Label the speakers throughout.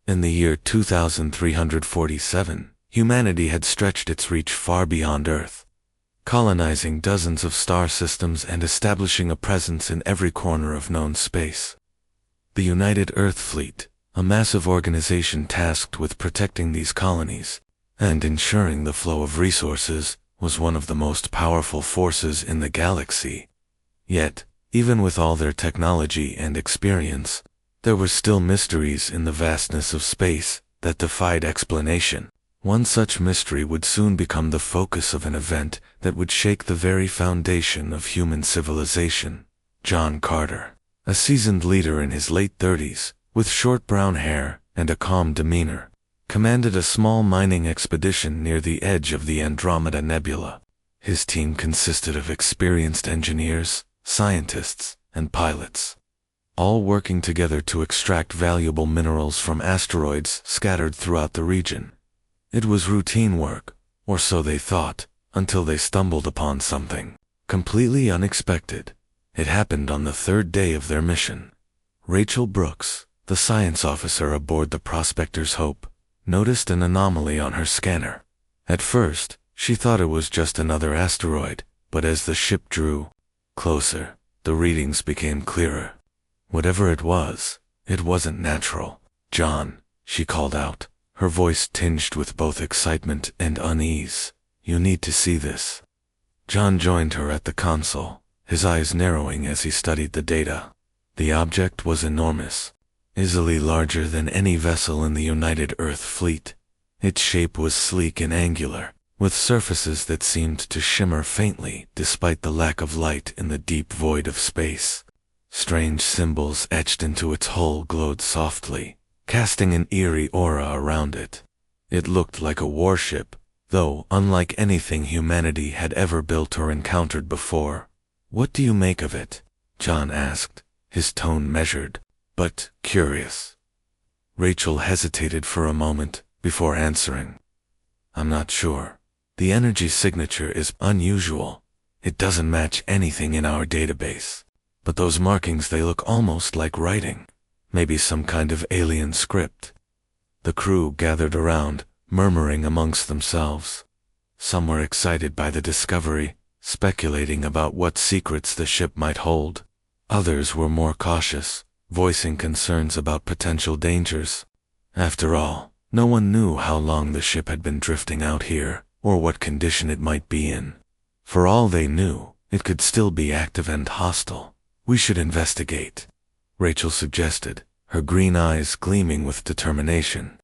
Speaker 1: In the year 2347, humanity had stretched its reach far beyond Earth, colonizing dozens of star systems and establishing a presence in every corner of known space. The United Earth Fleet, a massive organization tasked with protecting these colonies and ensuring the flow of resources, was one of the most powerful forces in the galaxy. Yet, even with all their technology and experience, there were still mysteries in the vastness of space that defied explanation. One such mystery would soon become the focus of an event that would shake the very foundation of human civilization. John Carter, a seasoned leader in his late 30s, with short brown hair and a calm demeanor, commanded a small mining expedition near the edge of the Andromeda Nebula. His team consisted of experienced engineers, scientists, and pilots, all working together to extract valuable minerals from asteroids scattered throughout the region. It was routine work, or so they thought, until they stumbled upon something completely unexpected. It happened on the third day of their mission. Rachel Brooks, the science officer aboard the Prospector's Hope, noticed an anomaly on her scanner. At first, she thought it was just another asteroid, but as the ship drew closer, the readings became clearer. Whatever it wasn't natural. "John," she called out, her voice tinged with both excitement and unease. "You need to see this." John joined her at the console, his eyes narrowing as he studied the data. The object was enormous, easily larger than any vessel in the United Earth Fleet. Its shape was sleek and angular, with surfaces that seemed to shimmer faintly despite the lack of light in the deep void of space. Strange symbols etched into its hull glowed softly, casting an eerie aura around it. It looked like a warship, though unlike anything humanity had ever built or encountered before. "What do you make of it?" John asked, his tone measured, but curious. Rachel hesitated for a moment before answering. "I'm not sure. The energy signature is unusual. It doesn't match anything in our database. But those markings, they look almost like writing. Maybe some kind of alien script." The crew gathered around, murmuring amongst themselves. Some were excited by the discovery, speculating about what secrets the ship might hold. Others were more cautious, voicing concerns about potential dangers. After all, no one knew how long the ship had been drifting out here, or what condition it might be in. For all they knew, it could still be active and hostile. "We should investigate," Rachel suggested, her green eyes gleaming with determination.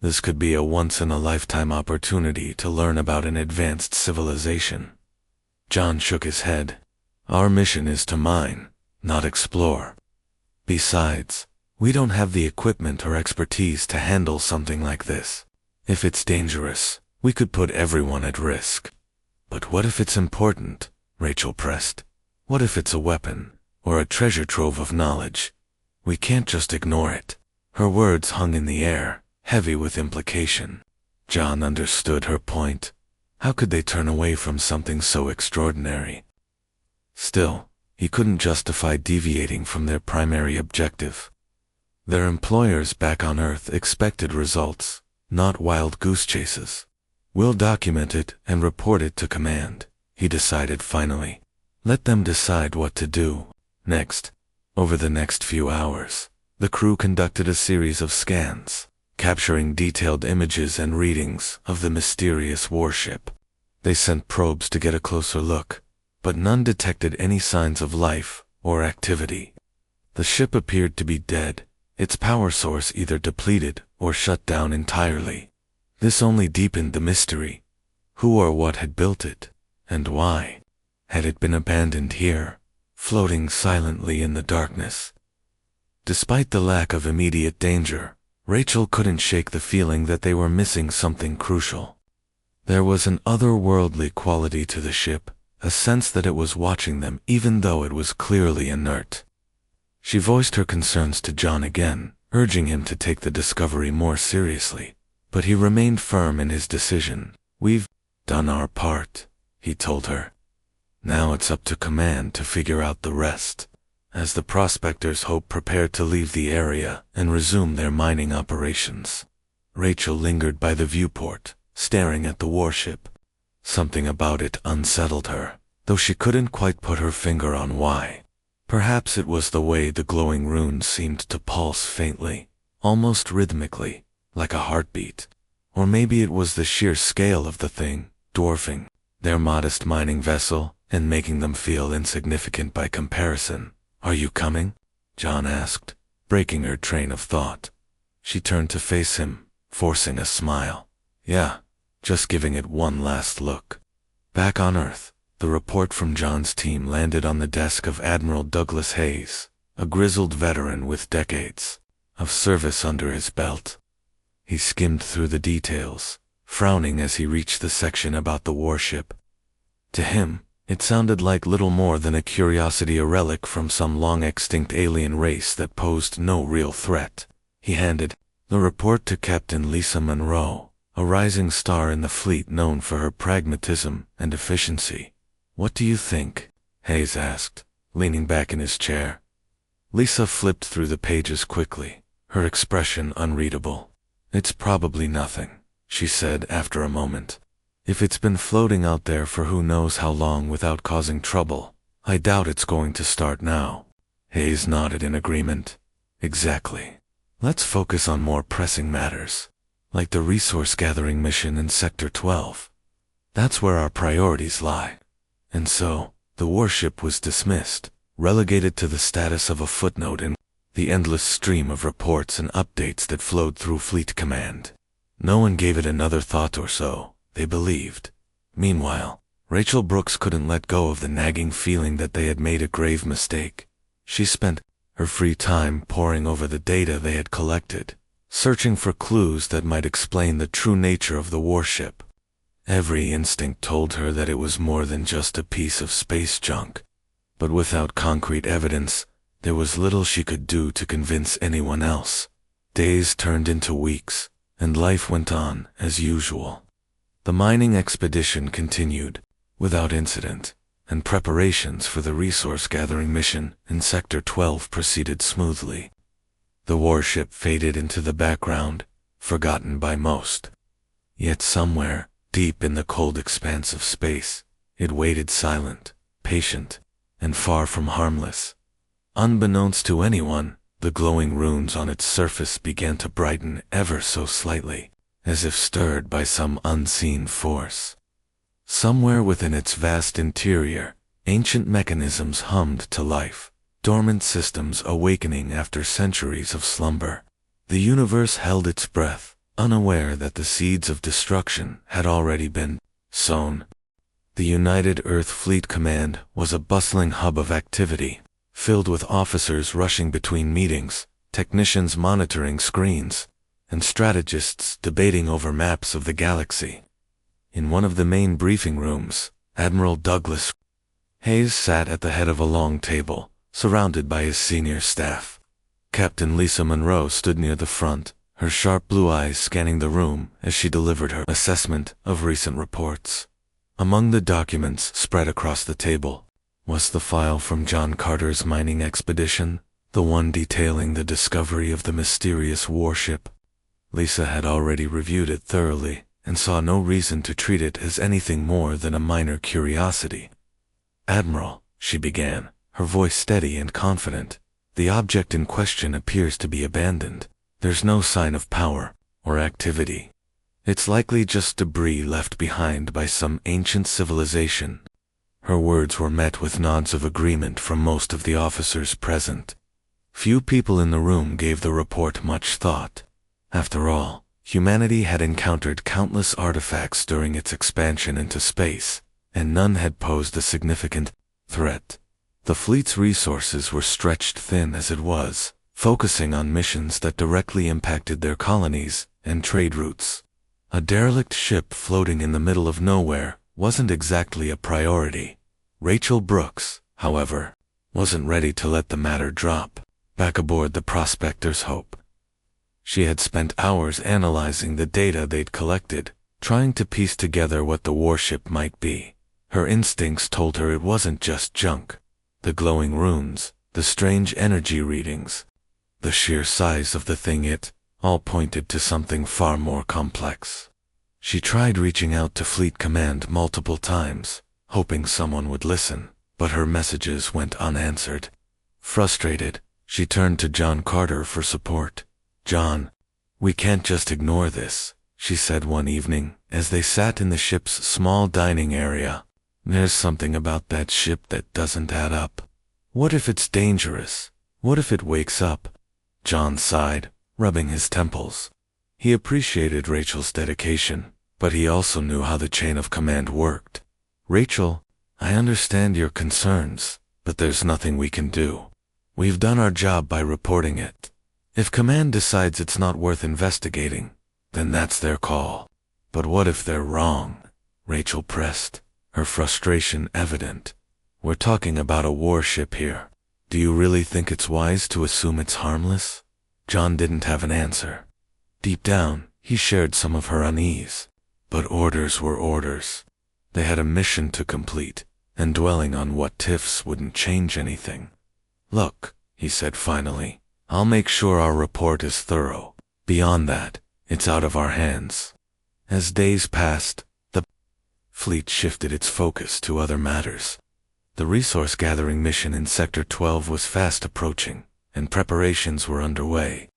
Speaker 1: This could be a once-in-a-lifetime opportunity to learn about an advanced civilization. John shook his head. "Our mission is to mine, not explore. Besides, we don't have the equipment or expertise to handle something like this. If it's dangerous, we could put everyone at risk." "But what if it's important?" Rachel pressed. "What if it's a weapon, or a treasure trove of knowledge? We can't just ignore it." Her words hung in the air, heavy with implication. John understood her point. How could they turn away from something so extraordinary? Still, he couldn't justify deviating from their primary objective. Their employers back on Earth expected results, not wild goose chases. "We'll document it and report it to command," he decided finally. "Let them decide what to do." Next, over the next few hours, the crew conducted a series of scans, capturing detailed images and readings of the mysterious warship. They sent probes to get a closer look, but none detected any signs of life or activity. The ship appeared to be dead, its power source either depleted or shut down entirely. This only deepened the mystery. Who or what had built it, and why? Had it been abandoned here, floating silently in the darkness? Despite the lack of immediate danger, Rachel couldn't shake the feeling that they were missing something crucial. There was an otherworldly quality to the ship, a sense that it was watching them even though it was clearly inert. She voiced her concerns to John again, urging him to take the discovery more seriously, but he remained firm in his decision. "We've done our part," he told her. "Now it's up to command to figure out the rest." as the prospectors' Hope prepared to leave the area and resume their mining operations. Rachel lingered by the viewport, staring at the warship. Something about it unsettled her, though she couldn't quite put her finger on why. Perhaps it was the way the glowing runes seemed to pulse faintly, almost rhythmically, like a heartbeat. Or maybe it was the sheer scale of the thing, dwarfing their modest mining vessel and making them feel insignificant by comparison. "Are you coming?" John asked, breaking her train of thought. She turned to face him, forcing a smile. "Yeah, just giving it one last look." Back on Earth, the report from John's team landed on the desk of Admiral Douglas Hayes, a grizzled veteran with decades of service under his belt. He skimmed through the details, frowning as he reached the section about the warship. To him, it sounded like little more than a curiosity, a relic from some long-extinct alien race that posed no real threat. He handed the report to Captain Lisa Monroe, a rising star in the fleet known for her pragmatism and efficiency. "What do you think?" Hayes asked, leaning back in his chair. Lisa flipped through the pages quickly, her expression unreadable. "It's probably nothing," she said after a moment. "If it's been floating out there for who knows how long without causing trouble, I doubt it's going to start now." Hayes nodded in agreement. "Exactly. Let's focus on more pressing matters, like the resource-gathering mission in Sector 12. That's where our priorities lie." And so, the warship was dismissed, relegated to the status of a footnote in the endless stream of reports and updates that flowed through Fleet Command. No one gave it another thought or so, they believed. Meanwhile, Rachel Brooks couldn't let go of the nagging feeling that they had made a grave mistake. She spent her free time poring over the data they had collected, searching for clues that might explain the true nature of the warship. Every instinct told her that it was more than just a piece of space junk. But without concrete evidence, there was little she could do to convince anyone else. Days turned into weeks, and life went on as usual. The mining expedition continued, without incident, and preparations for the resource-gathering mission in Sector 12 proceeded smoothly. The warship faded into the background, forgotten by most. Yet somewhere, deep in the cold expanse of space, it waited silent, patient, and far from harmless. Unbeknownst to anyone, the glowing runes on its surface began to brighten ever so slightly, as if stirred by some unseen force. Somewhere within its vast interior, ancient mechanisms hummed to life, dormant systems awakening after centuries of slumber. The universe held its breath, unaware that the seeds of destruction had already been sown. The United Earth Fleet Command was a bustling hub of activity, filled with officers rushing between meetings, technicians monitoring screens, and strategists debating over maps of the galaxy. In one of the main briefing rooms, Admiral Douglas Hayes sat at the head of a long table, surrounded by his senior staff. Captain Lisa Monroe stood near the front, her sharp blue eyes scanning the room as she delivered her assessment of recent reports. Among the documents spread across the table was the file from John Carter's mining expedition, the one detailing the discovery of the mysterious warship. Lisa had already reviewed it thoroughly and saw no reason to treat it as anything more than a minor curiosity. "Admiral," she began, her voice steady and confident, "the object in question appears to be abandoned. There's no sign of power or activity. It's likely just debris left behind by some ancient civilization." Her words were met with nods of agreement from most of the officers present. Few people in the room gave the report much thought. After all, humanity had encountered countless artifacts during its expansion into space, and none had posed a significant threat. The fleet's resources were stretched thin as it was, focusing on missions that directly impacted their colonies and trade routes. A derelict ship floating in the middle of nowhere wasn't exactly a priority. Rachel Brooks, however, wasn't ready to let the matter drop. Back aboard the Prospector's Hope, she had spent hours analyzing the data they'd collected, trying to piece together what the warship might be. Her instincts told her it wasn't just junk. The glowing runes, The strange energy readings, the sheer size of the thing, it all pointed to something far more complex. She tried reaching out to Fleet Command multiple times, hoping someone would listen, but her messages went unanswered. Frustrated, she turned to John Carter for support. "John, we can't just ignore this," she said one evening, as they sat in the ship's small dining area. "There's something about that ship that doesn't add up. What if it's dangerous? What if it wakes up?" John sighed, rubbing his temples. He appreciated Rachel's dedication, but he also knew how the chain of command worked. "Rachel, I understand your concerns, but there's nothing we can do. We've done our job by reporting it. If command decides it's not worth investigating, then that's their call. But what if they're wrong?" Rachel pressed, her frustration evident. "We're talking about a warship here. Do you really think it's wise to assume it's harmless?" John didn't have an answer. Deep down, he shared some of her unease. But orders were orders. They had a mission to complete, and dwelling on what ifs wouldn't change anything. "Look," he said finally, "I'll make sure our report is thorough. Beyond that, it's out of our hands." As days passed, the fleet shifted its focus to other matters. The resource-gathering mission in Sector 12 was fast approaching, and preparations were underway.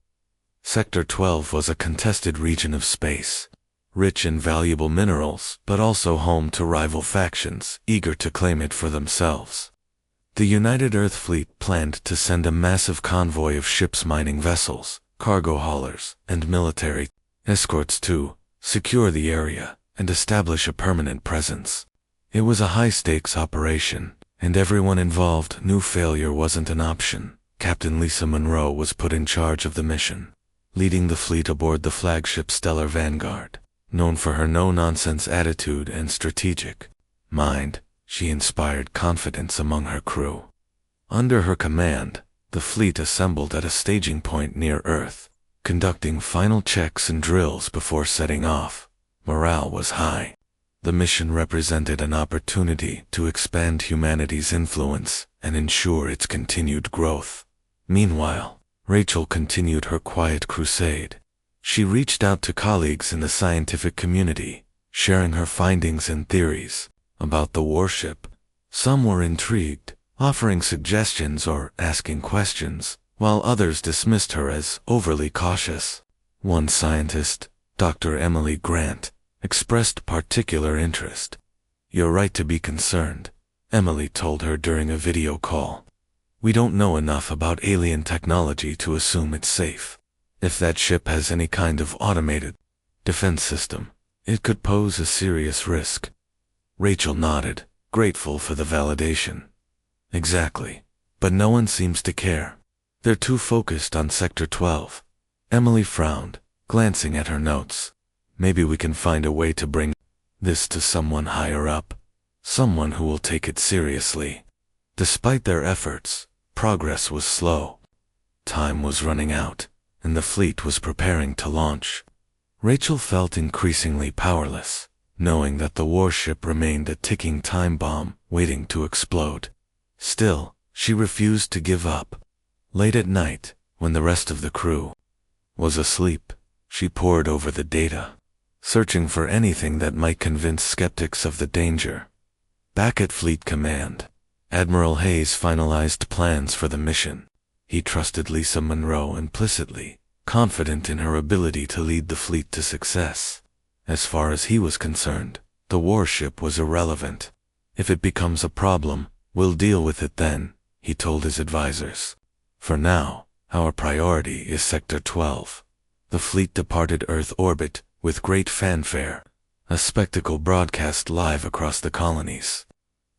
Speaker 1: Sector 12 was a contested region of space, rich in valuable minerals, but also home to rival factions eager to claim it for themselves. The United Earth Fleet planned to send a massive convoy of ships, mining vessels, cargo haulers, and military escorts to secure the area and establish a permanent presence. It was a high-stakes operation, and everyone involved knew failure wasn't an option. Captain Lisa Monroe was put in charge of the mission, leading the fleet aboard the flagship Stellar Vanguard. Known for her no-nonsense attitude and strategic mind, she inspired confidence among her crew. Under her command, the fleet assembled at a staging point near Earth, conducting final checks and drills before setting off. Morale was high. The mission represented an opportunity to expand humanity's influence and ensure its continued growth. Meanwhile, Rachel continued her quiet crusade. She reached out to colleagues in the scientific community, sharing her findings and theories about the warship. Some were intrigued, offering suggestions or asking questions, while others dismissed her as overly cautious. One scientist, Dr. Emily Grant, expressed particular interest. "You're right to be concerned," Emily told her during a video call. "We don't know enough about alien technology to assume it's safe. If that ship has any kind of automated defense system, it could pose a serious risk." Rachel nodded, grateful for the validation. "Exactly. But no one seems to care. They're too focused on Sector 12. Emily frowned, glancing at her notes. "Maybe we can find a way to bring this to someone higher up. Someone who will take it seriously." Despite their efforts, progress was slow. Time was running out, and the fleet was preparing to launch. Rachel felt increasingly powerless, knowing that the warship remained a ticking time bomb waiting to explode. Still, she refused to give up. Late at night, when the rest of the crew was asleep, she pored over the data, searching for anything that might convince skeptics of the danger. Back at Fleet Command, Admiral Hayes finalized plans for the mission. He trusted Lisa Monroe implicitly, confident in her ability to lead the fleet to success. As far as he was concerned, the warship was irrelevant. "If it becomes a problem, we'll deal with it then," he told his advisors. "For now, our priority is Sector 12. The fleet departed Earth orbit with great fanfare, a spectacle broadcast live across the colonies.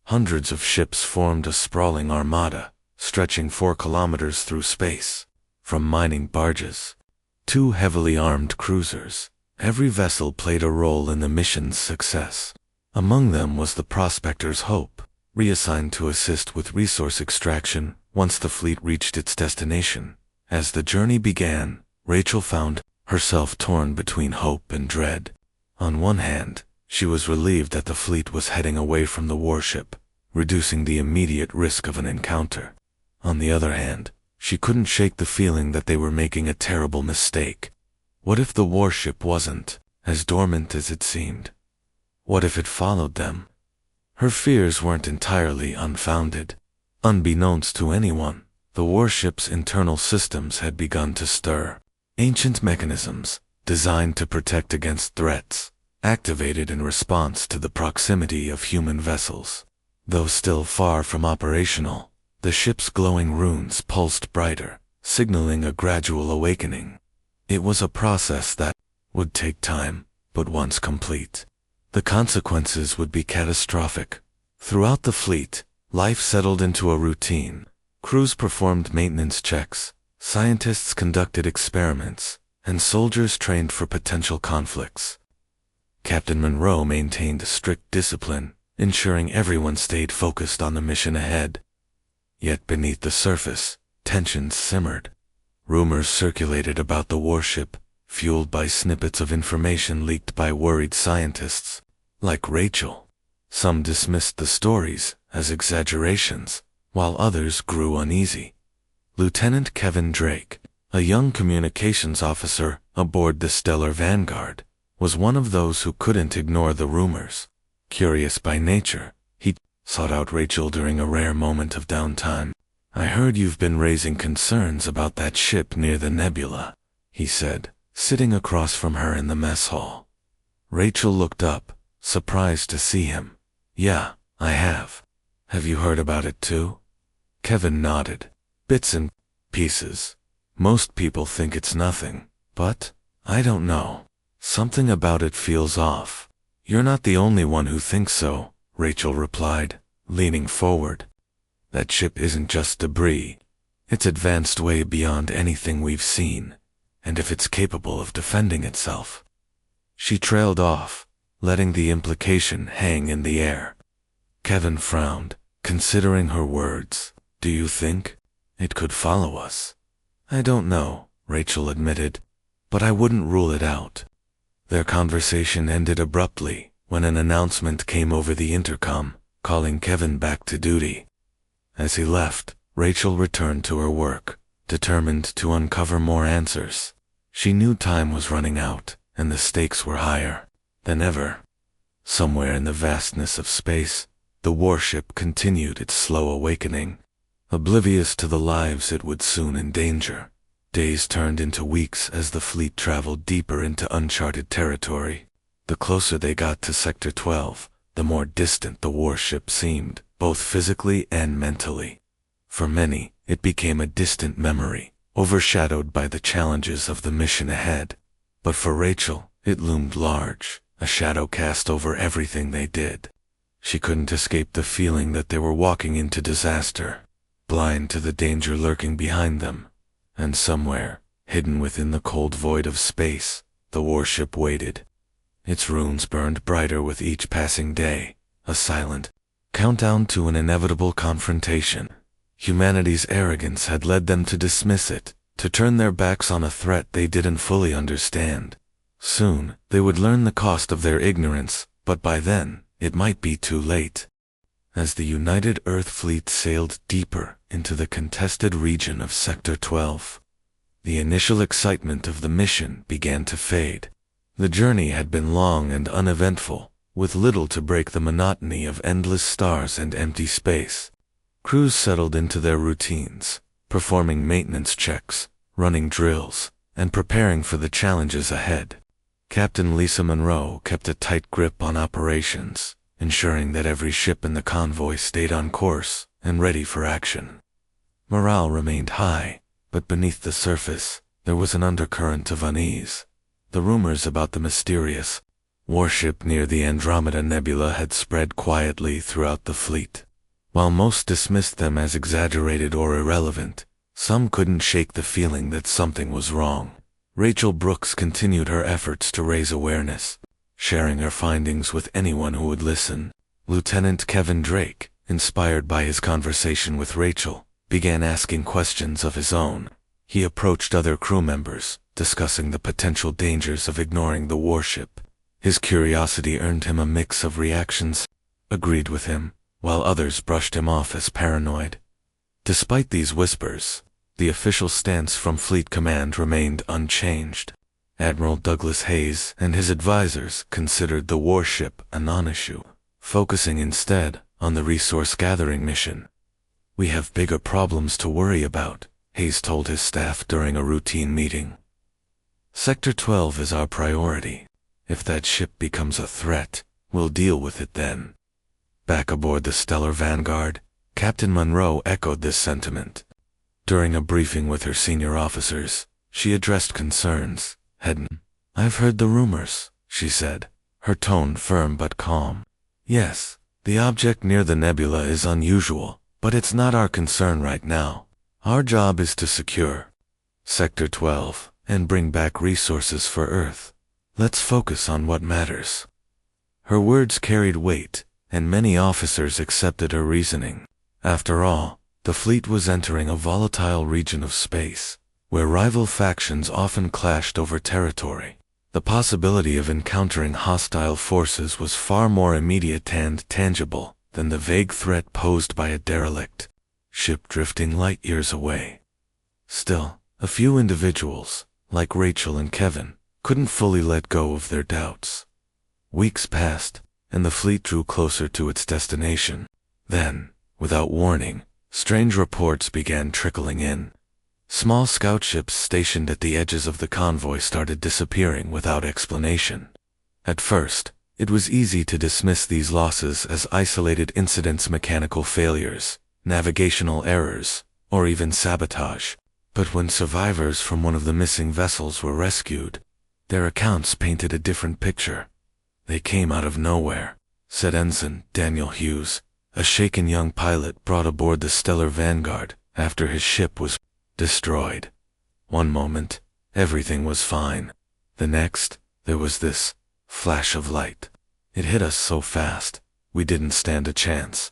Speaker 1: Hundreds of ships formed a sprawling armada, stretching 4 kilometers through space. From mining barges to heavily armed cruisers, every vessel played a role in the mission's success. Among them was the Prospector's Hope, reassigned to assist with resource extraction once the fleet reached its destination. As the journey began, Rachel found herself torn between hope and dread. On one hand, she was relieved that the fleet was heading away from the warship, reducing the immediate risk of an encounter. On the other hand, she couldn't shake the feeling that they were making a terrible mistake. What if the warship wasn't as dormant as it seemed? What if it followed them? Her fears weren't entirely unfounded. Unbeknownst to anyone, the warship's internal systems had begun to stir. Ancient mechanisms, designed to protect against threats, activated in response to the proximity of human vessels. Though still far from operational, the ship's glowing runes pulsed brighter, signaling a gradual awakening. It was a process that would take time, but once complete, the consequences would be catastrophic. Throughout the fleet, life settled into a routine. Crews performed maintenance checks, scientists conducted experiments, and soldiers trained for potential conflicts. Captain Monroe maintained strict discipline, ensuring everyone stayed focused on the mission ahead. Yet beneath the surface, tensions simmered. Rumors circulated about the warship, fueled by snippets of information leaked by worried scientists, like Rachel. Some dismissed the stories as exaggerations, while others grew uneasy. Lieutenant Kevin Drake, a young communications officer aboard the Stellar Vanguard, was one of those who couldn't ignore the rumors. Curious by nature, he sought out Rachel during a rare moment of downtime. "I heard you've been raising concerns about that ship near the nebula," he said, sitting across from her in the mess hall. Rachel looked up, surprised to see him. "Yeah, I have. Have you heard about it too?" Kevin nodded. "Bits and pieces. Most people think it's nothing, but I don't know. Something about it feels off." "You're not the only one who thinks so," Rachel replied, leaning forward. "That ship isn't just debris. It's advanced way beyond anything we've seen, and if it's capable of defending itself." She trailed off, letting the implication hang in the air. Kevin frowned, considering her words. "Do you think it could follow us?" "I don't know," Rachel admitted, "but I wouldn't rule it out." Their conversation ended abruptly when an announcement came over the intercom, calling Kevin back to duty. As he left, Rachel returned to her work, determined to uncover more answers. She knew time was running out, and the stakes were higher than ever. Somewhere in the vastness of space, the warship continued its slow awakening, oblivious to the lives it would soon endanger. Days turned into weeks as the fleet traveled deeper into uncharted territory. The closer they got to Sector 12, the more distant the warship seemed, both physically and mentally. For many, it became a distant memory, overshadowed by the challenges of the mission ahead. But for Rachel, it loomed large, a shadow cast over everything they did. She couldn't escape the feeling that they were walking into disaster, blind to the danger lurking behind them. And somewhere, hidden within the cold void of space, the warship waited. Its runes burned brighter with each passing day, a silent countdown to an inevitable confrontation. Humanity's arrogance had led them to dismiss it, to turn their backs on a threat they didn't fully understand. Soon, they would learn the cost of their ignorance, but by then, it might be too late. As the United Earth Fleet sailed deeper into the contested region of Sector 12, the initial excitement of the mission began to fade. The journey had been long and uneventful, with little to break the monotony of endless stars and empty space. Crews settled into their routines, performing maintenance checks, running drills, and preparing for the challenges ahead. Captain Lisa Monroe kept a tight grip on operations, ensuring that every ship in the convoy stayed on course and ready for action. Morale remained high, but beneath the surface, there was an undercurrent of unease. The rumors about the mysterious warship near the Andromeda Nebula had spread quietly throughout the fleet. While most dismissed them as exaggerated or irrelevant, some couldn't shake the feeling that something was wrong. Rachel Brooks continued her efforts to raise awareness, sharing her findings with anyone who would listen. Lieutenant Kevin Drake, inspired by his conversation with Rachel, began asking questions of his own. He approached other crew members, discussing the potential dangers of ignoring the warship. His curiosity earned him a mix of reactions, agreed with him, while others brushed him off as paranoid. Despite these whispers, the official stance from Fleet Command remained unchanged. Admiral Douglas Hayes and his advisors considered the warship a non-issue, focusing instead on the resource-gathering mission. "We have bigger problems to worry about," Hayes told his staff during a routine meeting. "Sector 12 is our priority. If that ship becomes a threat, we'll deal with it then." Back aboard the Stellar Vanguard, Captain Monroe echoed this sentiment. During a briefing with her senior officers, she addressed concerns. "I've heard the rumors," she said, her tone firm but calm. "Yes, the object near the nebula is unusual, but it's not our concern right now. Our job is to secure Sector 12 and bring back resources for Earth. Let's focus on what matters." Her words carried weight, and many officers accepted her reasoning. After all, the fleet was entering a volatile region of space, where rival factions often clashed over territory. The possibility of encountering hostile forces was far more immediate and tangible than the vague threat posed by a derelict ship drifting light years away. Still, a few individuals, like Rachel and Kevin, couldn't fully let go of their doubts. Weeks passed, and the fleet drew closer to its destination. Then, without warning, strange reports began trickling in. Small scout ships stationed at the edges of the convoy started disappearing without explanation. At first, it was easy to dismiss these losses as isolated incidents, mechanical failures, navigational errors, or even sabotage. But when survivors from one of the missing vessels were rescued, their accounts painted a different picture. "They came out of nowhere," said Ensign Daniel Hughes, a shaken young pilot brought aboard the Stellar Vanguard after his ship was destroyed. "One moment, everything was fine. The next, there was this flash of light. It hit us so fast, we didn't stand a chance."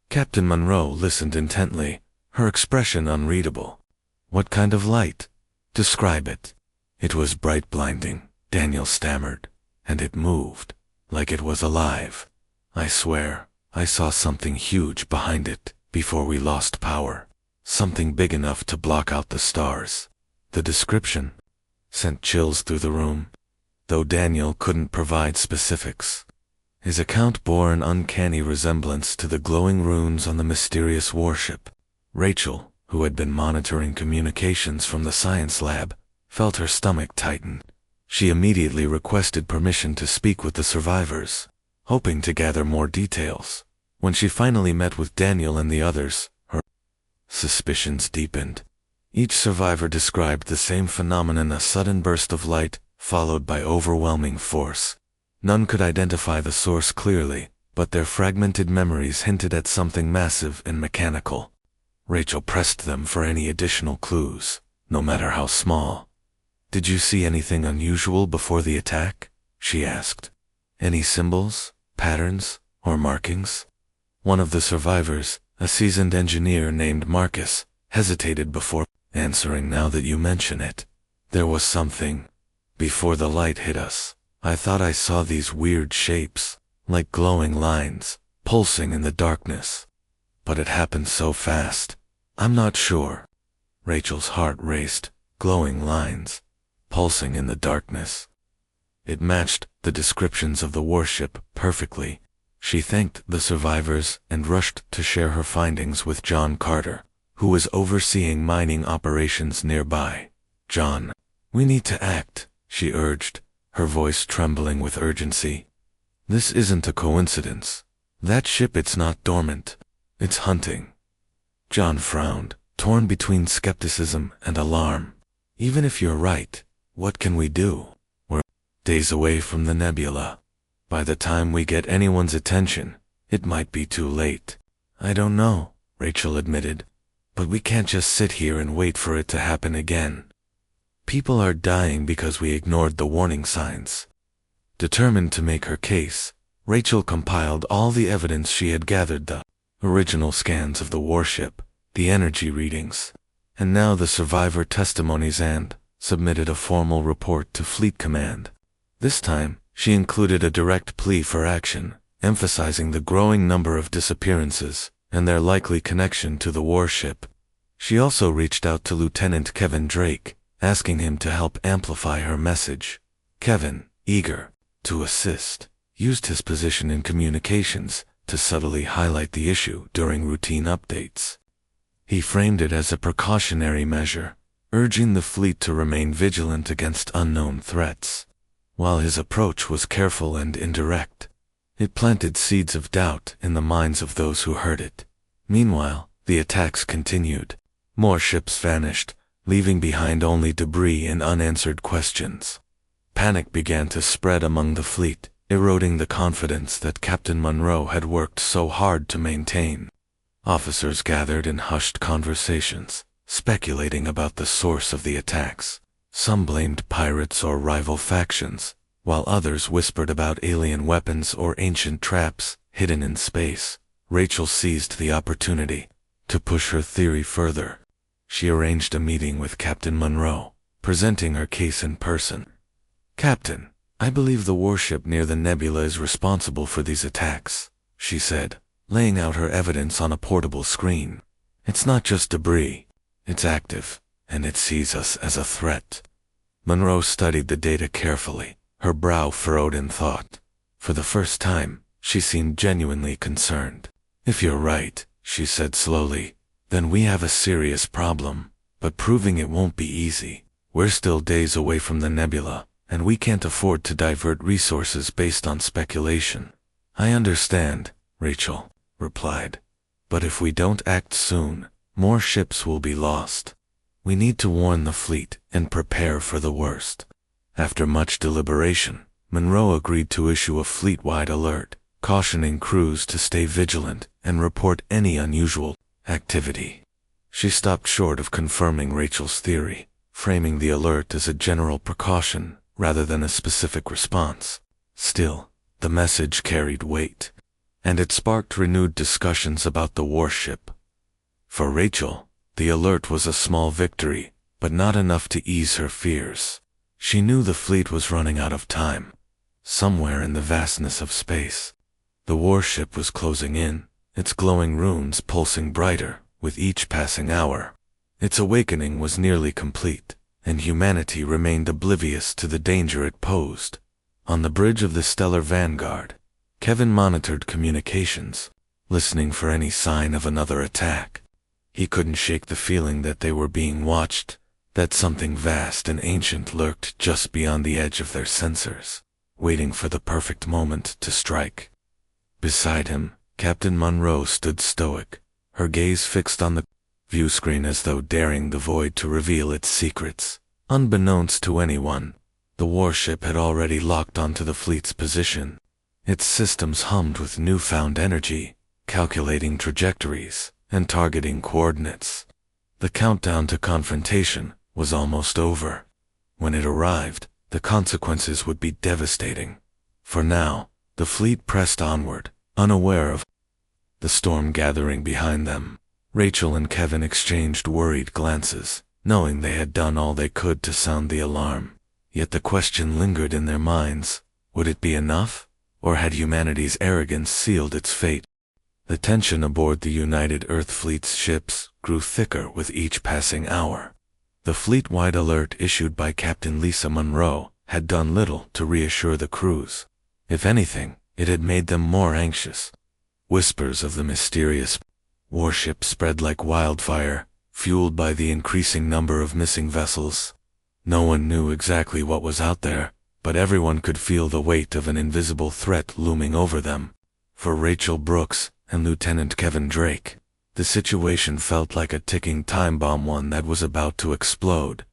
Speaker 1: Captain Monroe listened intently, her expression unreadable. "What kind of light? Describe it." "It was bright, blinding," Daniel stammered, "and it moved, like it was alive. I swear, I saw something huge behind it before we lost power. Something big enough to block out the stars." The description sent chills through the room, though Daniel couldn't provide specifics. His account bore an uncanny resemblance to the glowing runes on the mysterious warship. Rachel, who had been monitoring communications from the science lab, felt her stomach tighten. She immediately requested permission to speak with the survivors, hoping to gather more details. When she finally met with Daniel and the others, her suspicions deepened. Each survivor described the same phenomenon: a sudden burst of light, followed by overwhelming force. None could identify the source clearly, but their fragmented memories hinted at something massive and mechanical. Rachel pressed them for any additional clues, no matter how small. "Did you see anything unusual before the attack?" she asked. "Any symbols, patterns, or markings?" One of the survivors, a seasoned engineer named Marcus, hesitated before answering. "Now that you mention it, there was something. Before the light hit us, I thought I saw these weird shapes, like glowing lines, pulsing in the darkness. But it happened so fast. I'm not sure." Rachel's heart raced. Glowing lines, pulsing in the darkness. It matched the descriptions of the warship perfectly. She thanked the survivors and rushed to share her findings with John Carter, who was overseeing mining operations nearby. "John, we need to act," she urged, her voice trembling with urgency. "This isn't a coincidence. That ship, it's not dormant. It's hunting." John frowned, torn between skepticism and alarm. "Even if you're right, what can we do? We're days away from the nebula. By the time we get anyone's attention, it might be too late." "I don't know," Rachel admitted, "but we can't just sit here and wait for it to happen again. People are dying because we ignored the warning signs." Determined to make her case, Rachel compiled all the evidence she had gathered: the original scans of the warship, the energy readings, and now the survivor testimonies, and submitted a formal report to Fleet Command. This time, she included a direct plea for action, emphasizing the growing number of disappearances and their likely connection to the warship. She also reached out to Lieutenant Kevin Drake, asking him to help amplify her message. Kevin, eager to assist, used his position in communications to subtly highlight the issue during routine updates. He framed it as a precautionary measure, urging the fleet to remain vigilant against unknown threats. While his approach was careful and indirect, it planted seeds of doubt in the minds of those who heard it. Meanwhile, the attacks continued. More ships vanished, leaving behind only debris and unanswered questions. Panic began to spread among the fleet, eroding the confidence that Captain Monroe had worked so hard to maintain. Officers gathered in hushed conversations, speculating about the source of the attacks. Some blamed pirates or rival factions, while others whispered about alien weapons or ancient traps hidden in space. Rachel seized the opportunity to push her theory further. She arranged a meeting with Captain Monroe, presenting her case in person. "Captain, I believe the warship near the nebula is responsible for these attacks," she said, laying out her evidence on a portable screen. "It's not just debris. It's active, and it sees us as a threat." Monroe studied the data carefully, her brow furrowed in thought. For the first time, she seemed genuinely concerned. "If you're right," she said slowly, "then we have a serious problem, but proving it won't be easy. We're still days away from the nebula, and we can't afford to divert resources based on speculation." "I understand," Rachel replied, "but if we don't act soon, more ships will be lost. We need to warn the fleet and prepare for the worst." After much deliberation, Monroe agreed to issue a fleet-wide alert, cautioning crews to stay vigilant and report any unusual activity. She stopped short of confirming Rachel's theory, framing the alert as a general precaution rather than a specific response. Still, the message carried weight, and it sparked renewed discussions about the warship. For Rachel, the alert was a small victory, but not enough to ease her fears. She knew the fleet was running out of time. Somewhere in the vastness of space, the warship was closing in, its glowing runes pulsing brighter with each passing hour. Its awakening was nearly complete, and humanity remained oblivious to the danger it posed. On the bridge of the stellar vanguard, Kevin monitored communications, listening for any sign of another attack. He couldn't shake the feeling that they were being watched, that something vast and ancient lurked just beyond the edge of their sensors, waiting for the perfect moment to strike. Beside him, Captain Monroe stood stoic, her gaze fixed on the view screen as though daring the void to reveal its secrets. Unbeknownst to anyone, the warship had already locked onto the fleet's position. Its systems hummed with newfound energy, calculating trajectories and targeting coordinates. The countdown to confrontation was almost over. When it arrived, the consequences would be devastating. For now, the fleet pressed onward, unaware of the storm gathering behind them. Rachel and Kevin exchanged worried glances, knowing they had done all they could to sound the alarm. Yet the question lingered in their minds: would it be enough, or had humanity's arrogance sealed its fate? The tension aboard the United Earth Fleet's ships grew thicker with each passing hour. The fleet-wide alert issued by Captain Lisa Monroe had done little to reassure the crews. If anything, it had made them more anxious. Whispers of the mysterious warship spread like wildfire, fueled by the increasing number of missing vessels. No one knew exactly what was out there, but everyone could feel the weight of an invisible threat looming over them. For Rachel Brooks and Lieutenant Kevin Drake, the situation felt like a ticking time bomb, one that was about to explode.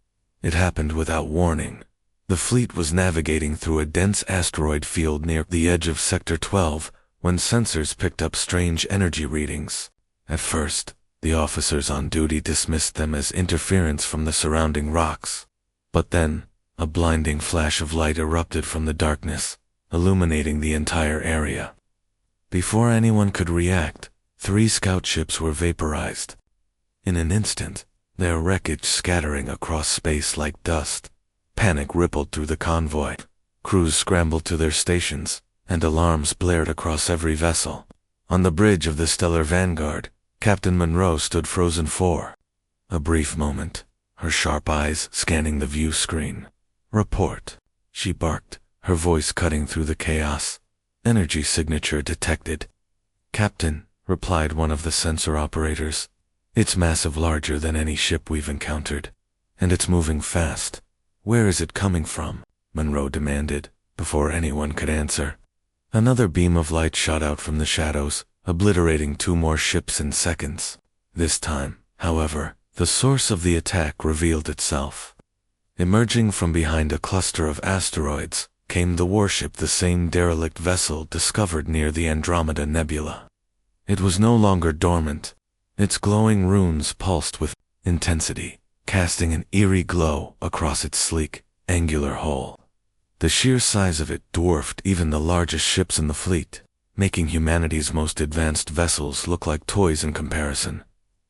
Speaker 1: It happened without warning. The fleet was navigating through a dense asteroid field near the edge of Sector 12 when sensors picked up strange energy readings. At first, the officers on duty dismissed them as interference from the surrounding rocks. But then, a blinding flash of light erupted from the darkness, illuminating the entire area. Before anyone could react, 3 scout ships were vaporized. In an instant, their wreckage scattering across space like dust. Panic rippled through the convoy. Crews scrambled to their stations, and alarms blared across every vessel. On the bridge of the stellar vanguard, Captain Monroe stood frozen for a brief moment, her sharp eyes scanning the view screen. "Report," she barked, her voice cutting through the chaos. "Energy signature detected." "Captain," replied one of the sensor operators, "it's massive, larger than any ship we've encountered. And it's moving fast." "Where is it coming from?" Monroe demanded, before anyone could answer. Another beam of light shot out from the shadows, obliterating 2 more ships in seconds. This time, however, the source of the attack revealed itself. Emerging from behind a cluster of asteroids came the Warship, the same derelict vessel discovered near the Andromeda Nebula. It was no longer dormant. Its glowing runes pulsed with intensity, casting an eerie glow across its sleek, angular hull. The sheer size of it dwarfed even the largest ships in the fleet, making humanity's most advanced vessels look like toys in comparison.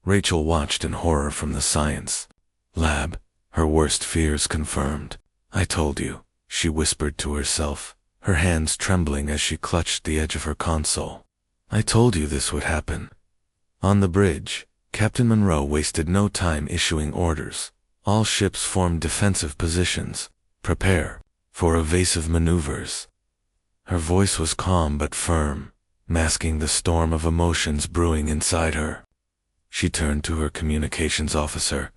Speaker 1: Rachel watched in horror from the science lab, her worst fears confirmed. "I told you," she whispered to herself, her hands trembling as she clutched the edge of her console. "I told you this would happen." On the bridge, Captain Monroe wasted no time issuing orders. All ships formed defensive positions. Prepare for evasive maneuvers. Her voice was calm but firm, masking the storm of emotions brewing inside her. She turned to her communications officer.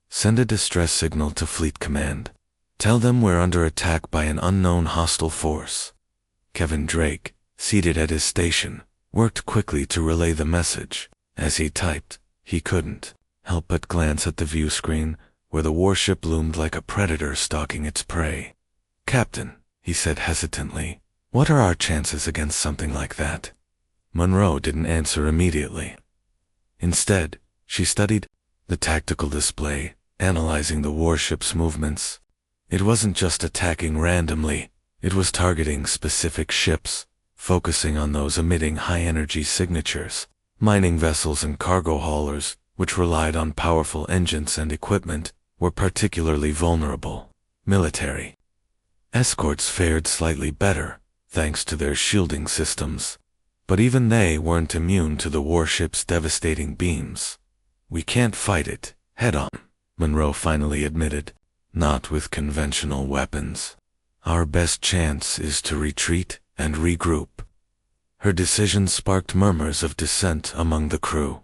Speaker 1: "Send a distress signal to Fleet Command. Tell them we're under attack by an unknown hostile force." Kevin Drake, seated at his station, worked quickly to relay the message. As he typed, he couldn't help but glance at the view screen, where the warship loomed like a predator stalking its prey. "Captain," he said hesitantly, "what are our chances against something like that?" Monroe didn't answer immediately. Instead, she studied the tactical display, analyzing the warship's movements. It wasn't just attacking randomly, it was targeting specific ships, focusing on those emitting high-energy signatures. Mining vessels and cargo haulers, which relied on powerful engines and equipment, were particularly vulnerable. Military escorts fared slightly better, thanks to their shielding systems. But even they weren't immune to the warship's devastating beams. "We can't fight it head-on," Monroe finally admitted. "Not with conventional weapons. Our best chance is to retreat and regroup." Her decision sparked murmurs of dissent among the crew.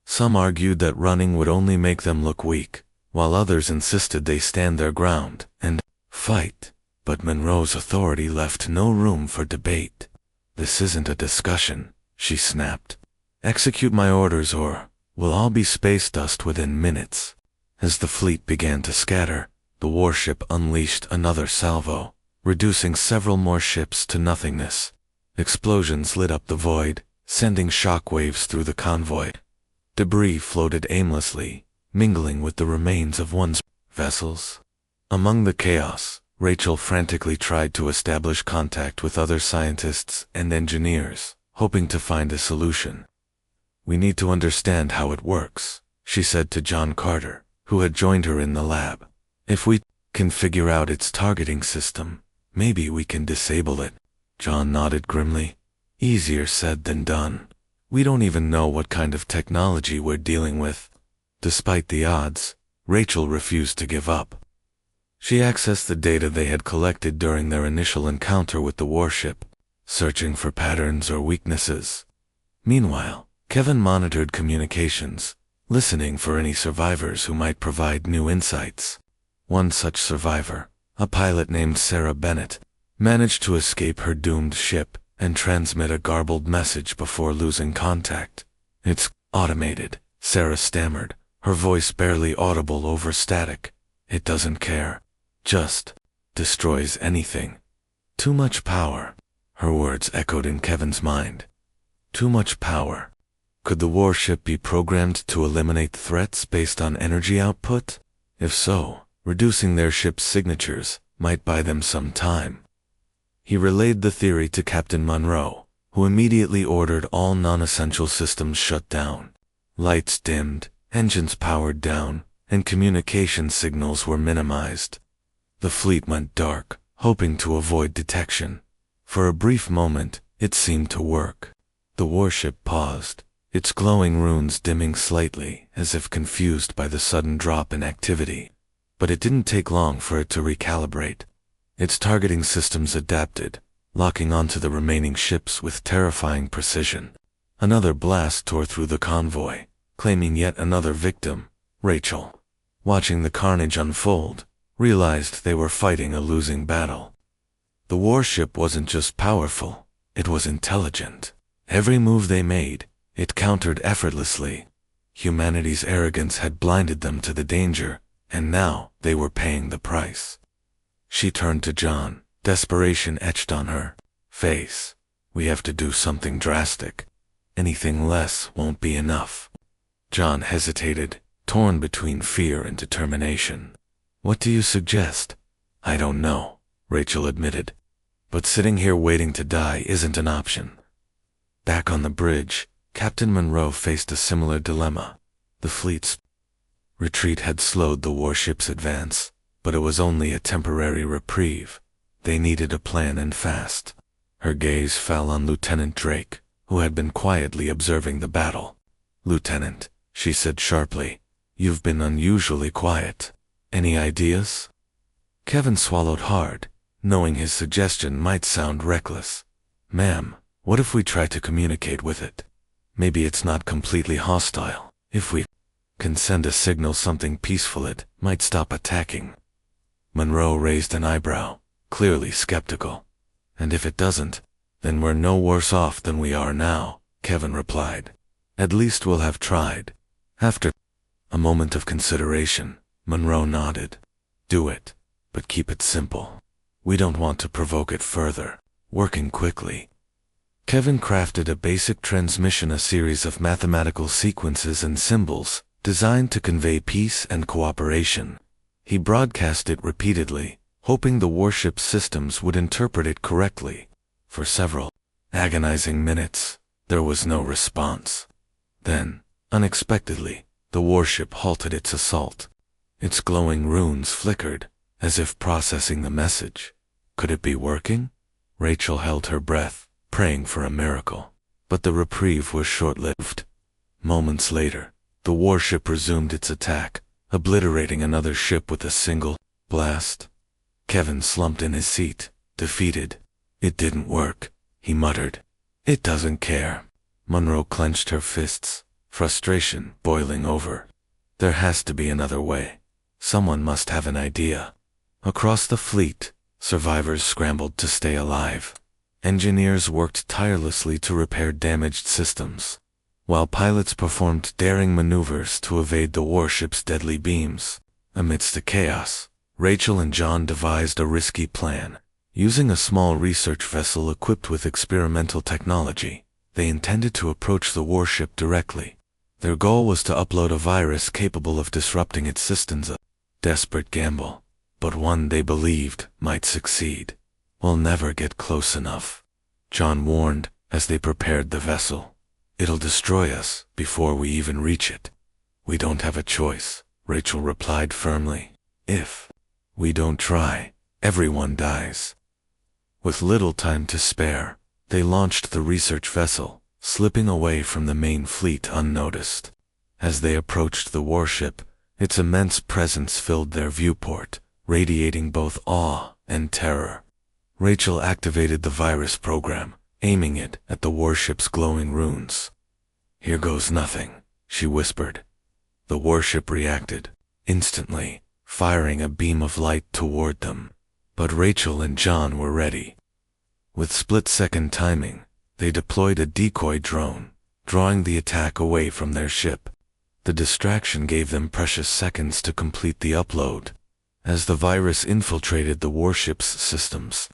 Speaker 1: Some argued that running would only make them look weak, while others insisted they stand their ground and fight. But Monroe's authority left no room for debate. "This isn't a discussion," she snapped. "Execute my orders or we'll all be space dust within minutes." As the fleet began to scatter, the warship unleashed another salvo, reducing several more ships to nothingness. Explosions lit up the void, sending shockwaves through the convoy. Debris floated aimlessly, mingling with the remains of one's vessels. Among the chaos, Rachel frantically tried to establish contact with other scientists and engineers, hoping to find a solution. "We need to understand how it works," she said to John Carter, who had joined her in the lab. "If we can figure out its targeting system, maybe we can disable it." John nodded grimly. "Easier said than done. We don't even know what kind of technology we're dealing with." Despite the odds, Rachel refused to give up. She accessed the data they had collected during their initial encounter with the warship, searching for patterns or weaknesses. Meanwhile, Kevin monitored communications, listening for any survivors who might provide new insights. One such survivor, a pilot named Sarah Bennett, managed to escape her doomed ship and transmit a garbled message before losing contact. "It's automated," Sarah stammered, her voice barely audible over static. "It doesn't care. Just destroys anything." "Too much power," her words echoed in Kevin's mind. Too much power. Could the warship be programmed to eliminate threats based on energy output? If so, reducing their ship's signatures might buy them some time. He relayed the theory to Captain Monroe, who immediately ordered all non-essential systems shut down. Lights dimmed, engines powered down, and communication signals were minimized. The fleet went dark, hoping to avoid detection. For a brief moment, it seemed to work. The warship paused, its glowing runes dimming slightly, as if confused by the sudden drop in activity. But it didn't take long for it to recalibrate. Its targeting systems adapted, locking onto the remaining ships with terrifying precision. Another blast tore through the convoy, claiming yet another victim. Rachel, watching the carnage unfold, realized they were fighting a losing battle. The warship wasn't just powerful, it was intelligent. Every move they made, it countered effortlessly. Humanity's arrogance had blinded them to the danger, and now they were paying the price. She turned to John, desperation etched on her face. We have to do something drastic. Anything less won't be enough. John hesitated, torn between fear and determination. What do you suggest? I don't know, Rachel admitted. But sitting here waiting to die isn't an option. Back on the bridge, Captain Monroe faced a similar dilemma. The fleet's retreat had slowed the warship's advance, but it was only a temporary reprieve. They needed a plan and fast. Her gaze fell on Lieutenant Drake, who had been quietly observing the battle. Lieutenant, she said sharply, you've been unusually quiet. Any ideas? Kevin swallowed hard, knowing his suggestion might sound reckless. Ma'am, what if we try to communicate with it? Maybe it's not completely hostile. If we can send a signal something peaceful, it might stop attacking. Monroe raised an eyebrow, clearly skeptical. And if it doesn't, then we're no worse off than we are now, Kevin replied. At least we'll have tried. After a moment of consideration, Monroe nodded. Do it, but keep it simple. We don't want to provoke it further. Working quickly. Kevin crafted a basic transmission, a series of mathematical sequences and symbols, designed to convey peace and cooperation. He broadcast it repeatedly, hoping the warship's systems would interpret it correctly. For several agonizing minutes, there was no response. Then, unexpectedly, the warship halted its assault. Its glowing runes flickered, as if processing the message. Could it be working? Rachel held her breath, praying for a miracle. But the reprieve was short-lived. Moments later, the warship resumed its attack, obliterating another ship with a single blast. Kevin slumped in his seat, defeated. It didn't work, he muttered. It doesn't care. Monroe clenched her fists, frustration boiling over. There has to be another way. Someone must have an idea. Across the fleet, survivors scrambled to stay alive. Engineers worked tirelessly to repair damaged systems, while pilots performed daring maneuvers to evade the warship's deadly beams. Amidst the chaos, Rachel and John devised a risky plan. Using a small research vessel equipped with experimental technology, they intended to approach the warship directly. Their goal was to upload a virus capable of disrupting its systems. A desperate gamble, but one they believed might succeed. We'll never get close enough, John warned as they prepared the vessel. It'll destroy us before we even reach it. We don't have a choice, Rachel replied firmly. If we don't try, everyone dies. With little time to spare, they launched the research vessel, slipping away from the main fleet unnoticed. As they approached the warship, its immense presence filled their viewport, radiating both awe and terror. Rachel activated the virus program, aiming it at the warship's glowing runes. Here goes nothing, she whispered. The warship reacted, instantly, firing a beam of light toward them. But Rachel and John were ready. With split-second timing, they deployed a decoy drone, drawing the attack away from their ship. The distraction gave them precious seconds to complete the upload. As the virus infiltrated the warship's systems,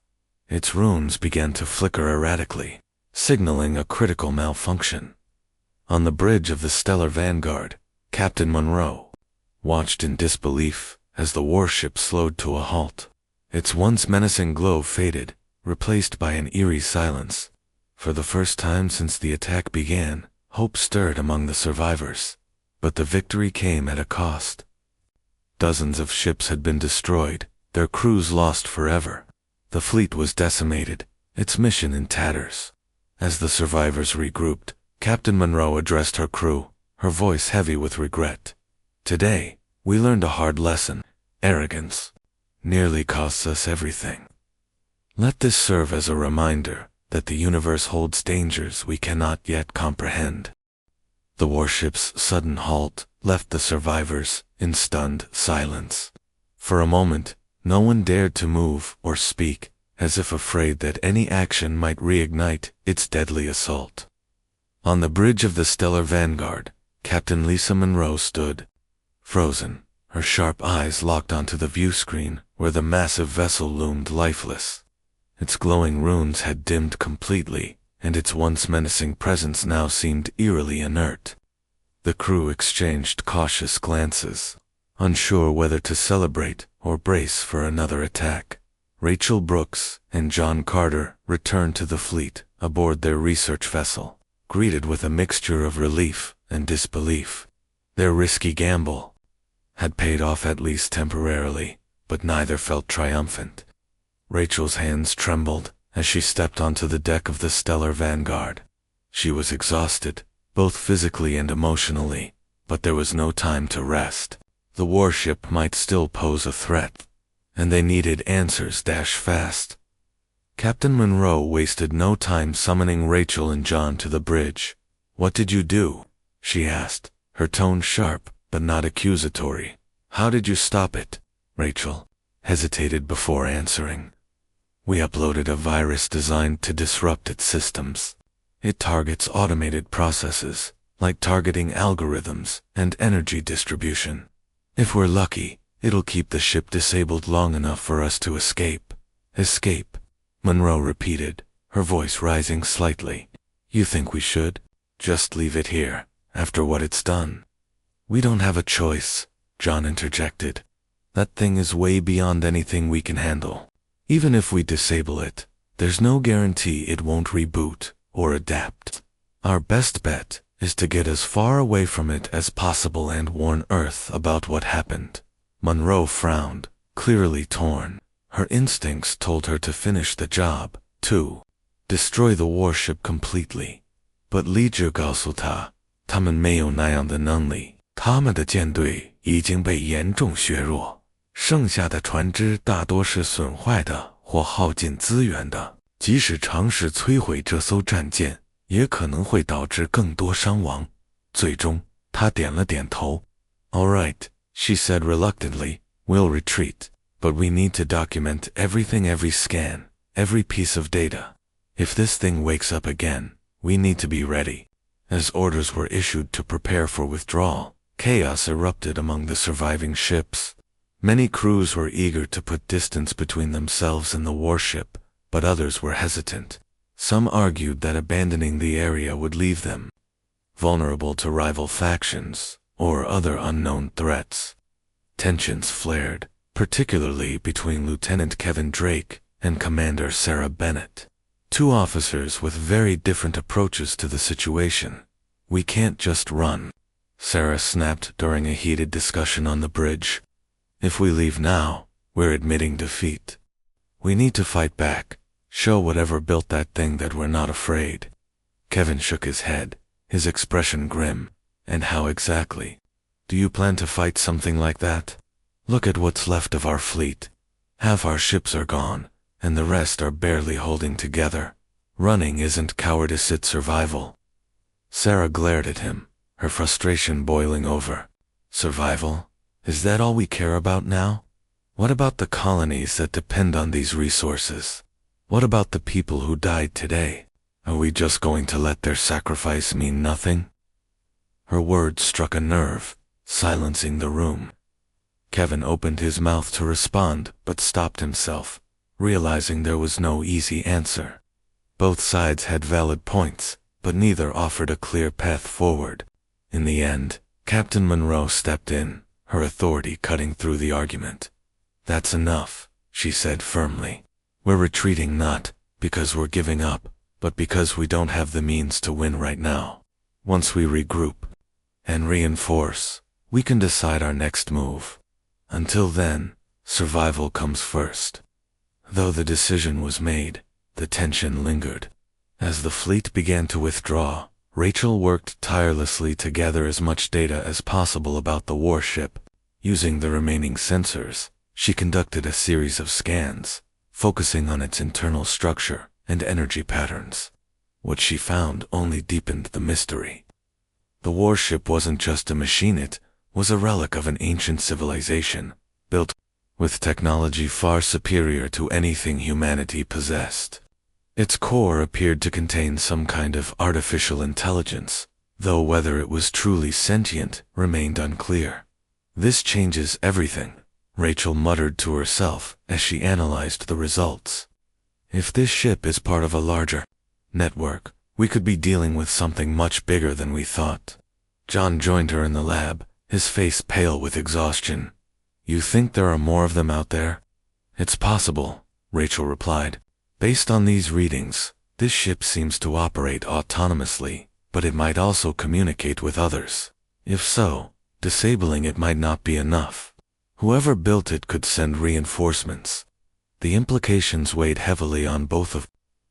Speaker 1: its runes began to flicker erratically, signaling a critical malfunction. On the bridge of the Stellar Vanguard, Captain Monroe watched in disbelief as the warship slowed to a halt. Its once menacing glow faded, replaced by an eerie silence. For the first time since the attack began, hope stirred among the survivors. But the victory came at a cost. Dozens of ships had been destroyed, their crews lost forever. The fleet was decimated, its mission in tatters. As the survivors regrouped, Captain Monroe addressed her crew, her voice heavy with regret. Today, we learned a hard lesson. Arrogance nearly costs us everything. Let this serve as a reminder that the universe holds dangers we cannot yet comprehend. The warship's sudden halt left the survivors in stunned silence. For a moment, no one dared to move or speak, as if afraid that any action might reignite its deadly assault. On the bridge of the Stellar Vanguard, Captain Lisa Monroe stood, frozen, her sharp eyes locked onto the view screen where the massive vessel loomed lifeless. Its glowing runes had dimmed completely, and its once menacing presence now seemed eerily inert. The crew exchanged cautious glances, unsure whether to celebrate or brace for another attack. Rachel Brooks and John Carter returned to the fleet aboard their research vessel, greeted with a mixture of relief and disbelief. Their risky gamble had paid off at least temporarily, but neither felt triumphant. Rachel's hands trembled as she stepped onto the deck of the Stellar Vanguard. She was exhausted, both physically and emotionally, but there was no time to rest. The warship might still pose a threat, and they needed answers fast. Captain Monroe wasted no time summoning Rachel and John to the bridge. "What did you do?" she asked, her tone sharp but not accusatory. "How did you stop it?" Rachel hesitated before answering. "We uploaded a virus designed to disrupt its systems. It targets automated processes, like targeting algorithms and energy distribution. If we're lucky, it'll keep the ship disabled long enough for us to escape." "Escape," Monroe repeated, her voice rising slightly. "You think we should just leave it here, after what it's done?" "We don't have a choice," John interjected. "That thing is way beyond anything we can handle. Even if we disable it, there's no guarantee it won't reboot or adapt. Our best bet is to get as far away from it as possible and warn Earth about what happened." Monroe frowned, clearly torn. Her instincts told her to finish the job, to destroy the warship completely. But理智告诉她，他们没有那样的能力。他们的舰队已经被严重削弱，剩下的船只大多是损坏的或耗尽资源的。即使尝试摧毁这艘战舰，也可能会导致更多伤亡。最终，他点了点头。"All right," she said reluctantly, "we'll retreat. But we need to document everything, every scan, every piece of data. If this thing wakes up again, we need to be ready." As orders were issued to prepare for withdrawal, chaos erupted among the surviving ships. Many crews were eager to put distance between themselves and the warship, but others were hesitant. Some argued that abandoning the area would leave them vulnerable to rival factions or other unknown threats. Tensions flared, particularly between Lieutenant Kevin Drake and Commander Sarah Bennett, two officers with very different approaches to the situation. "We can't just run," Sarah snapped during a heated discussion on the bridge. "If we leave now, we're admitting defeat. We need to fight back, show whatever built that thing that we're not afraid." Kevin shook his head, his expression grim. "And how exactly? Do you plan to fight something like that? Look at what's left of our fleet. Half our ships are gone, and the rest are barely holding together. Running isn't cowardice, it's survival." Sarah glared at him, her frustration boiling over. "Survival? Is that all we care about now? What about the colonies that depend on these resources? What about the people who died today? Are we just going to let their sacrifice mean nothing?" Her words struck a nerve, silencing the room. Kevin opened his mouth to respond, but stopped himself, realizing there was no easy answer. Both sides had valid points, but neither offered a clear path forward. In the end, Captain Monroe stepped in, her authority cutting through the argument. "That's enough," she said firmly. "We're retreating not because we're giving up, but because we don't have the means to win right now. Once we regroup and reinforce, we can decide our next move. Until then, survival comes first." Though the decision was made, the tension lingered. As the fleet began to withdraw, Rachel worked tirelessly to gather as much data as possible about the warship. Using the remaining sensors, she conducted a series of scans, focusing on its internal structure and energy patterns. What she found only deepened the mystery. The warship wasn't just a machine, it was a relic of an ancient civilization, built with technology far superior to anything humanity possessed. Its core appeared to contain some kind of artificial intelligence, though whether it was truly sentient remained unclear. "This changes everything," Rachel muttered to herself as she analyzed the results. "If this ship is part of a larger network, we could be dealing with something much bigger than we thought." John joined her in the lab, his face pale with exhaustion. "You think there are more of them out there?" "It's possible," Rachel replied. "Based on these readings, this ship seems to operate autonomously, but it might also communicate with others. If so, disabling it might not be enough. Whoever built it could send reinforcements." The implications weighed heavily on both of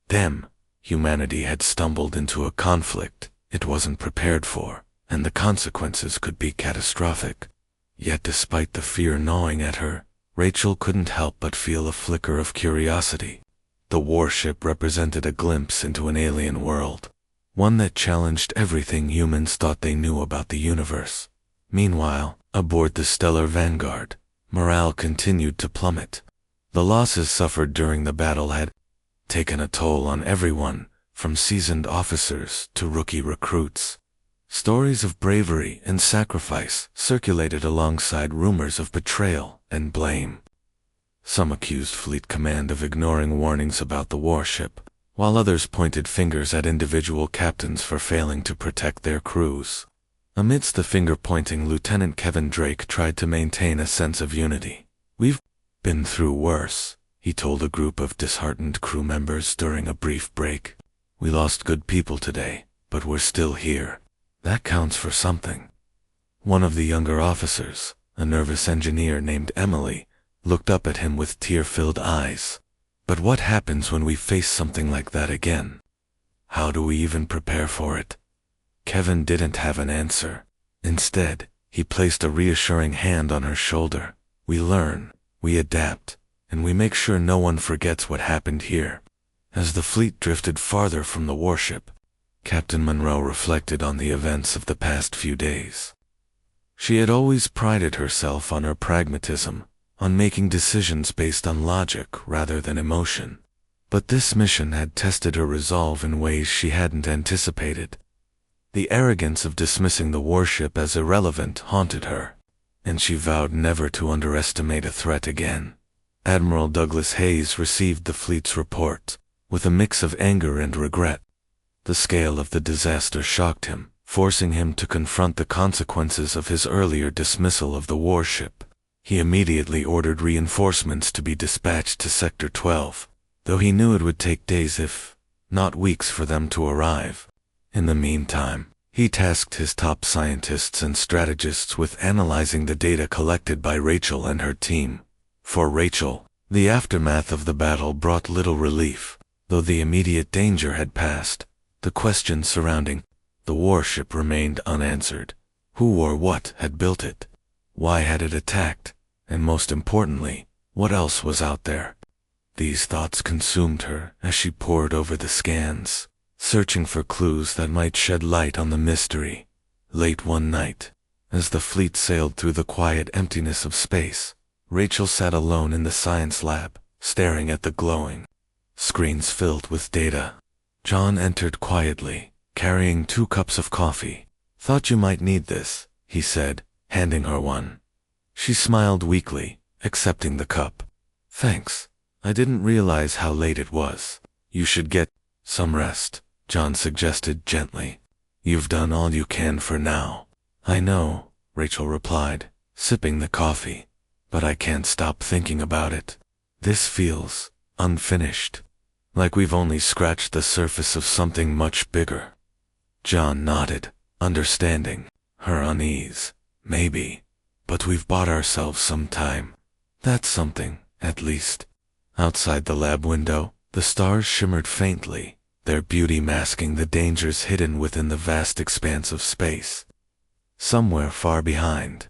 Speaker 1: them. Humanity had stumbled into a conflict it wasn't prepared for, and the consequences could be catastrophic. Yet despite the fear gnawing at her, Rachel couldn't help but feel a flicker of curiosity. The warship represented a glimpse into an alien world, one that challenged everything humans thought they knew about the universe. Meanwhile, aboard the Stellar Vanguard, morale continued to plummet. The losses suffered during the battle had taken a toll on everyone, from seasoned officers to rookie recruits. Stories of bravery and sacrifice circulated alongside rumors of betrayal and blame. Some accused Fleet Command of ignoring warnings about the warship, while others pointed fingers at individual captains for failing to protect their crews. Amidst the finger-pointing, Lieutenant Kevin Drake tried to maintain a sense of unity. "We've been through worse," he told a group of disheartened crew members during a brief break. "We lost good people today, but we're still here. That counts for something." One of the younger officers, a nervous engineer named Emily, looked up at him with tear-filled eyes. "But what happens when we face something like that again? How do we even prepare for it?" Kevin didn't have an answer. Instead, he placed a reassuring hand on her shoulder. "We learn, we adapt, and we make sure no one forgets what happened here." As the fleet drifted farther from the warship, Captain Monroe reflected on the events of the past few days. She had always prided herself on her pragmatism, on making decisions based on logic rather than emotion. But this mission had tested her resolve in ways she hadn't anticipated. The arrogance of dismissing the warship as irrelevant haunted her, and she vowed never to underestimate a threat again. Admiral Douglas Hayes received the fleet's report with a mix of anger and regret. The scale of the disaster shocked him, forcing him to confront the consequences of his earlier dismissal of the warship. He immediately ordered reinforcements to be dispatched to Sector 12, though he knew it would take days if not weeks for them to arrive. In the meantime, he tasked his top scientists and strategists with analyzing the data collected by Rachel and her team. For Rachel, the aftermath of the battle brought little relief. Though the immediate danger had passed, the questions surrounding the warship remained unanswered. Who or what had built it? Why had it attacked? And most importantly, what else was out there? These thoughts consumed her as she pored over the scans, searching for clues that might shed light on the mystery. Late one night, as the fleet sailed through the quiet emptiness of space, Rachel sat alone in the science lab, staring at the glowing screens filled with data. John entered quietly, carrying 2 cups of coffee. "Thought you might need this," he said, handing her one. She smiled weakly, accepting the cup. "Thanks. I didn't realize how late it was. You should get some rest," John suggested gently. "You've done all you can for now." "I know," Rachel replied, sipping the coffee. "But I can't stop thinking about it. This feels unfinished. Like we've only scratched the surface of something much bigger." John nodded, understanding her unease. "Maybe. But we've bought ourselves some time. That's something, at least." Outside the lab window, the stars shimmered faintly, their beauty masking the dangers hidden within the vast expanse of space. Somewhere far behind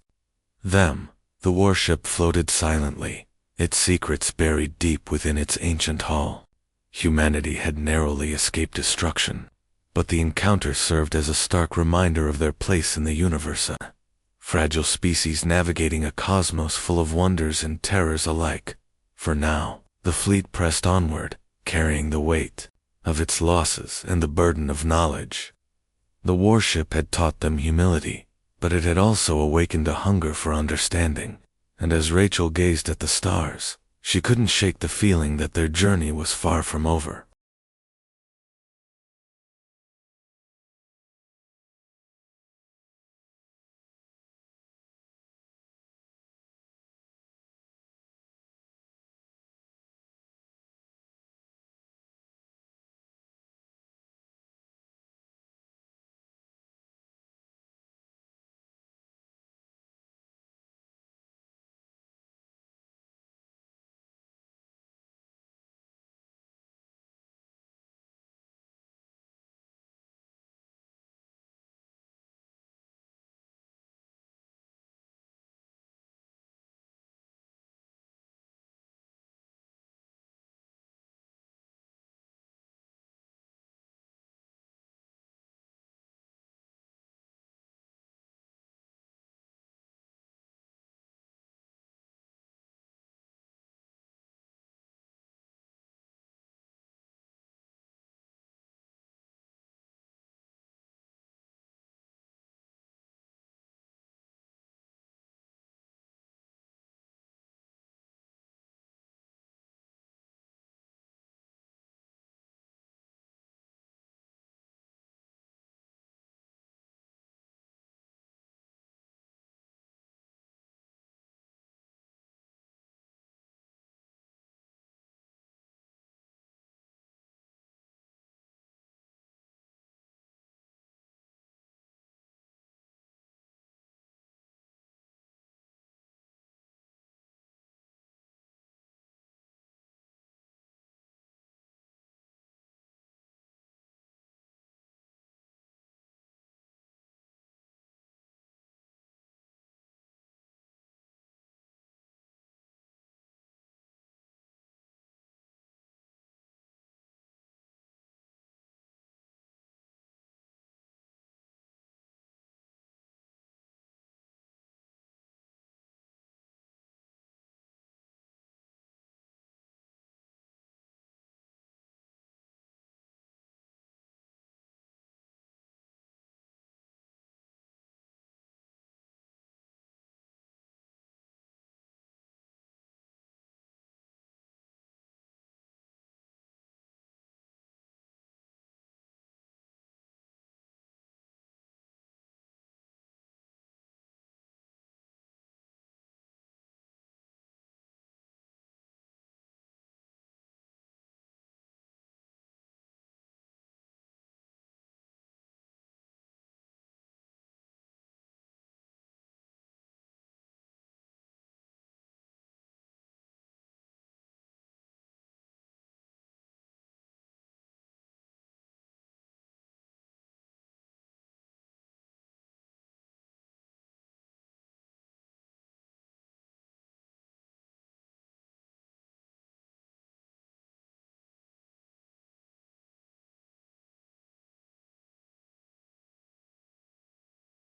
Speaker 1: them, the warship floated silently, its secrets buried deep within its ancient hull. Humanity had narrowly escaped destruction, but the encounter served as a stark reminder of their place in the universe, a fragile species navigating a cosmos full of wonders and terrors alike. For now, the fleet pressed onward, carrying the weight of its losses and the burden of knowledge. The warship had taught them humility, but it had also awakened a hunger for understanding, and as Rachel gazed at the stars, she couldn't shake the feeling that their journey was far from over.